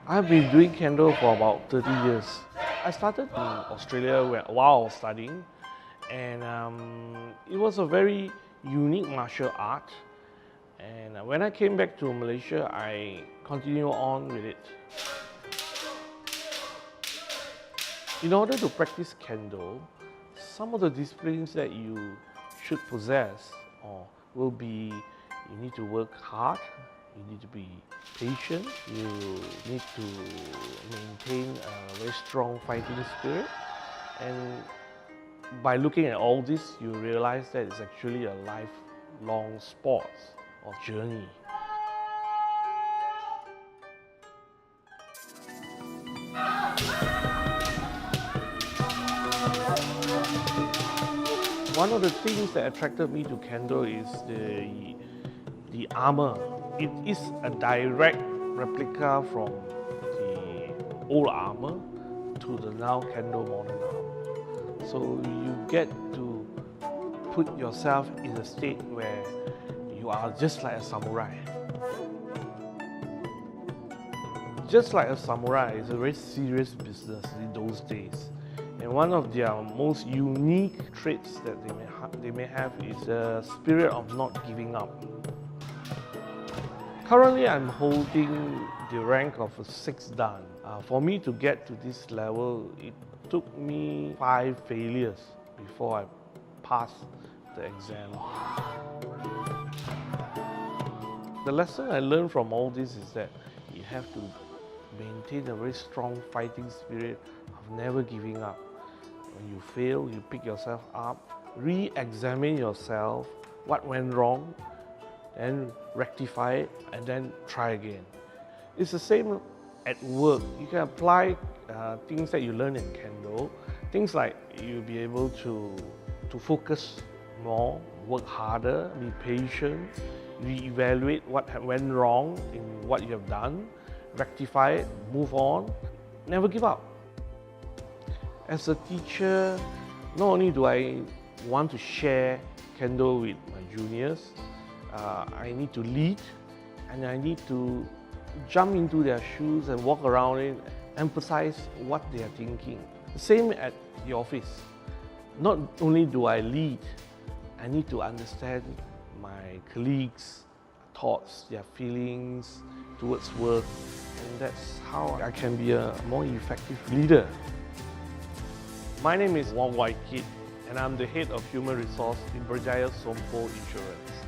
I've been doing kendo for about 30 years. I started in Australia while I was studying, and it was a very unique martial art. And when I came back to Malaysia, I continued on with it. In order to practice kendo, some of the disciplines that you should possess will be you need to work hard, you need to be patient, you need to maintain a very strong fighting spirit, and by looking at all this, you realize that it's actually a lifelong sport or journey. One of the things that attracted me to kendo is the armor. It is a direct replica from the old armor to the now kendo modern armor. So you get to put yourself in a state where you are just like a samurai. Just like a samurai, it's a very serious business in those days. And one of their most unique traits that they may have is the spirit of not giving up. Currently, I'm holding the rank of a 6th Dan. For me to get to this level, it took me 5 failures before I passed the exam. The lesson I learned from all this is that you have to maintain a very strong fighting spirit of never giving up. When you fail, you pick yourself up, re-examine yourself, what went wrong, then rectify it, and then try again. It's the same at work. You can apply things that you learn in kendo, things like you'll be able to focus more, work harder, be patient, re-evaluate what went wrong in what you have done, rectify it, move on, never give up. As a teacher, not only do I want to share kendo with my juniors, I need to lead and I need to jump into their shoes and walk around it, emphasize what they are thinking. The same at the office. Not only do I lead, I need to understand my colleagues' thoughts, their feelings towards work, and that's how I can be a more effective leader. My name is Wong Wai Kit, and I'm the head of human resource in Berjaya Sompo Insurance.